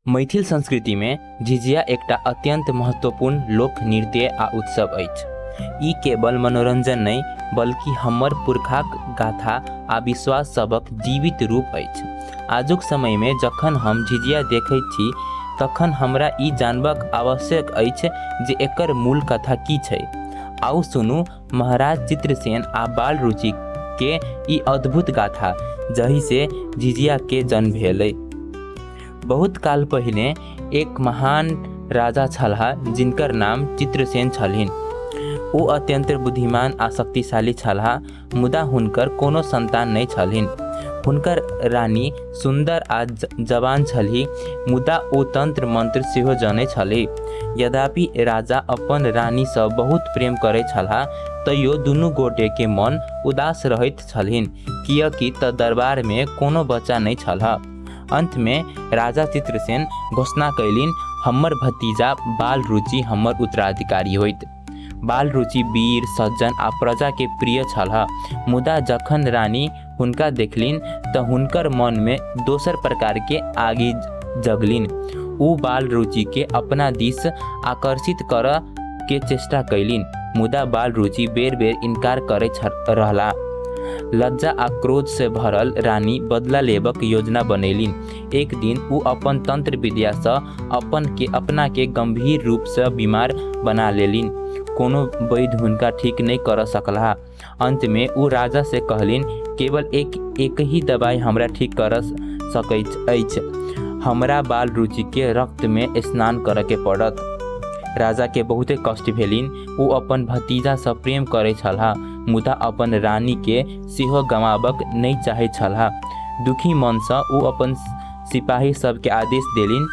मैथिल संस्कृति में झिझिया एकटा अत्यंत महत्वपूर्ण लोक नृत्य आ उत्सव अछि। ई केवल मनोरंजन नहीं बल्कि हमर पुरखाक गाथा आ विश्वास सबक जीवित रूप अछि। आजुक समय में जखन हम झिझिया देखैत छी तखन हमरा ई जानबाक आवश्यक अछि जे एकर मूल कथा की छै। आउ सुनू महाराज चित्रसेन आ बाल रुचि के ई अद्भुत गाथा जहि से झिझिया के जन्म भेलै। बहुत काल पहिने एक महान राजा छलाह जिनकर नाम चित्रसेन छलनि। ओ अत्यंत बुद्धिमान आ शक्तिशाली छलाह, मुदा हुनकर कोनो संतान नहीं छलनि। हुनकर रानी सुंदर आ जवान छलीह, मुदा ओ तंत्र मंत्र सेहो जानै छलीह। यद्यपि राजा अपन रानी सँ बहुत प्रेम करैत छलाह, तैयो दुनू गोटे के मन उदास रहैत छलनि, कियाकि त दरबार में कोनो बच्चा नहीं छलाह। अंत में राजा चित्रसेन घोषणा कैलिन, हमर भतीजा बाल रुचि हमर उत्तराधिकारी होइत। बाल रुचि वीर, सज्जन आ प्रजा के प्रिय छलाह, मुदा जखन रानी हुनका देखलिन त हुनकर मन में दोसर प्रकार के आगि जगलिन। उ बाल रुचि के अपना दिस आकर्षित कर के चेष्टा कैलिन, मुदा बाल रुचि बेर बेर इनकार करैत रहला। लज्जा आ क्रोध से भरल रानी बदला लेबक योजना बनेलिन। एक दिन उ अपन तंत्र विद्या से अपना के गंभीर रूप से बीमार बना लेलिन। कोनो वैद्य हुनका ठीक नहीं कर सकला। अंत में उ राजा से कहलिन, केवल एक ही दवाई हमरा ठीक कर सकैत अछि, हमरा बाल रुचि के रक्त में स्नान करे के पड़त। राजा के बहुते कष्ट भेलिन। उ अपन भतीजा से प्रेम करे छलाह, मुदा अपन रानी के सेहो गमाबक नहीं चाहे छलाह। दुखी मन से उ अपन सिपाही सब के आदेश देलिन,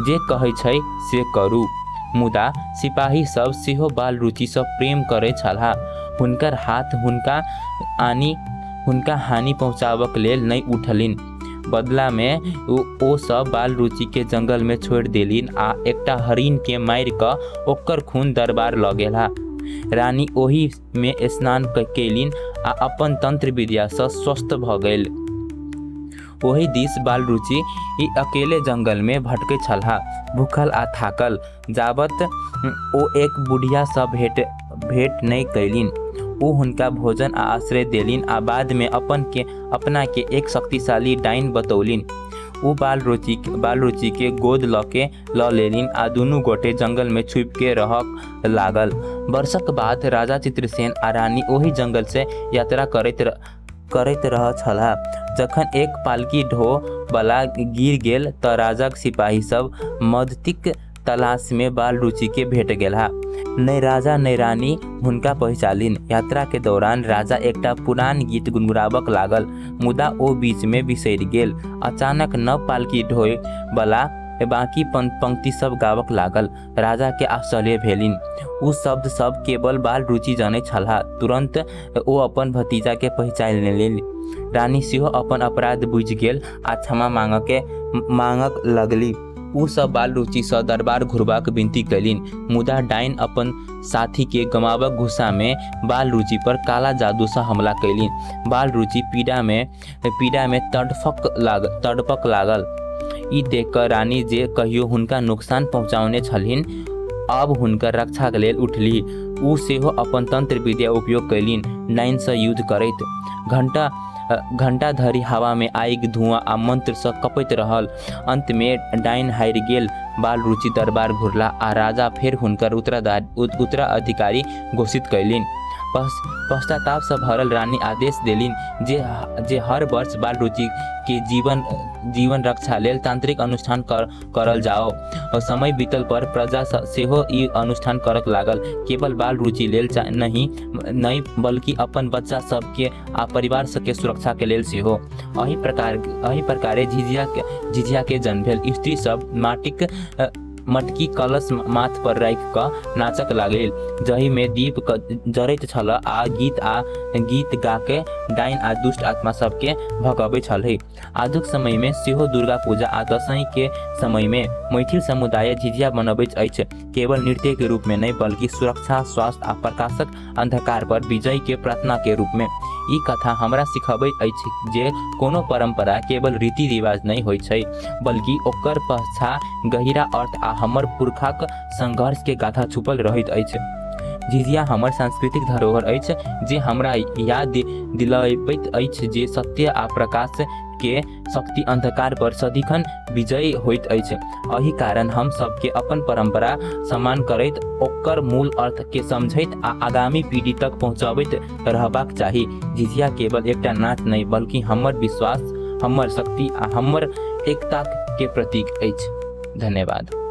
जे कहै छै से करू। मुदा सिपाही सब सेहो बाल रुचि से प्रेम करे छलाह। हुनकर हाथ हुनका हानि पहुँचाबक लेल नहीं उठलिन। बदला में ओ सब बाल रुचि के जंगल में छोड़ देलिन आ एकटा हरिन के मार क ओकर खून दरबार ल गेला। रानी ओही में स्नान कैलिन आ अपन तंत्र विद्या से स्वस्थ भ गेल। ओही दिस बाल रुचि अकेले जंगल में भटकै छलाह, भूखल आ थाकल, जाबत ओ एक बुढ़िया से भेंट नहीं कैलिन। ओ हुनका भोजन आ आश्रय देलिन आ बाद में अपना के एक शक्तिशाली डाइन बतौलिन। ओ बाल रुचि के गोद ल लेलिन आ दुनू गोटे जंगल में छुप के रहक लागल। वर्षक बाद राजा चित्रसेन आ रानी ओही जंगल से यात्रा करैत रह छलाह। जखन एक पालकी ढो बला गिर गेल त राजाक सिपाही सब मदतिक तलाश में बाल रुचि के भेट गेला। नै राजा नै रानी हुनका पहचानिन। यात्रा के दौरान राजा एकटा पुरान गीत गुनगुनाबक लागल, मुदा ओ बीच में बिसरि गेल। अचानक नव पालकी ढोय बला बाकी पंक्ति सब गाबक लागल। राजा के आश्चर्य भेलिन। उ शब्द सब केवल बाल रुचि जानै छलाह। तुरंत ओ अपन भतीजा के पहचानि लेलिन। रानी सेहो अपन अपराध बुझि गेल आ क्षमा मांगक लगली। उ सब बाल रुचि से दरबार घुरबाक विनती कैलिन, मुदा डाइन अपन साथी के गमाबक गुस्सा में बाल रुचि पर काला जादू से हमला कैलिन। बाल रुचि पीड़ा में तड़पक लागल। ई देखकर रानी जे कहियो हुनका नुकसान पहुँचाउने छलिन, अब हुनकर रक्षा के लेल उठली। उ सेहो अपन तंत्र विद्या उपयोग कैलिन, डाइन से युद्ध करैत। घंटा धरि हवा में आगि धुआं आ मंत्र से कपैत रहल। अंत में डाइन हारि गेल। बाल रुचि दरबार घुरला आ राजा फेर हुनकर उत्तराधिकारी घोषित कैलिन। पश्चाताप से भरल रानी आदेश देलिन जे हर वर्ष बाल रुचि के जीवन रक्षा लेल तांत्रिक अनुष्ठान करल जाओ। समय बीतल पर प्रजा सेहो ई अनुष्ठान करक लागल, केवल बाल रुचि लेल नहीं बल्कि अपन बच्चा सब के आ परिवार सबके सुरक्षा के लेल सेहो। एही प्रकारे झिझिया के जन्म भेल। स्त्री सब मटकी कलश माथ पर राखि क नाचक लागल, जहि में दीप जरैत छल आ गीत गा के डाइन आ दुष्ट आत्मा सबके भगाबै छलै। आजुक समय में सेहो दुर्गा पूजा आ दशहरा के समय में मैथिल समुदाय झिझिया मनबैत अछि, केवल नृत्य के रूप में नहीं बल्कि सुरक्षा, स्वास्थ्य आ प्रकाशक अंधकार पर विजय के प्रार्थना के रूप में। ई कथा हमरा सिखबैत अछि जे कोनो परंपरा केवल रीति रिवाज नहीं होइत छै, बल्कि ओकर पाछा गहीरा अर्थ आ हमर पुरखाक संघर्ष के गाथा छुपल रहैत अछि। झिझिया हमर सांस्कृतिक धरोहर अछि जे हमरा याद दिलबैत अछि जे सत्य आ प्रकाश के शक्ति अंधकार पर सदिखन विजयी होइत अछि। एहि कारण हम सबके अपन परंपरा सम्मान करैत, ओकर मूल अर्थ के समझैत आ आगामी पीढ़ी तक पहुंचाबैत रहबाक चाही। झिझिया केवल एकटा नाच नहीं, बल्कि हमर विश्वास, हमर शक्ति आ हमर एकता के प्रतीक अछि। धन्यवाद।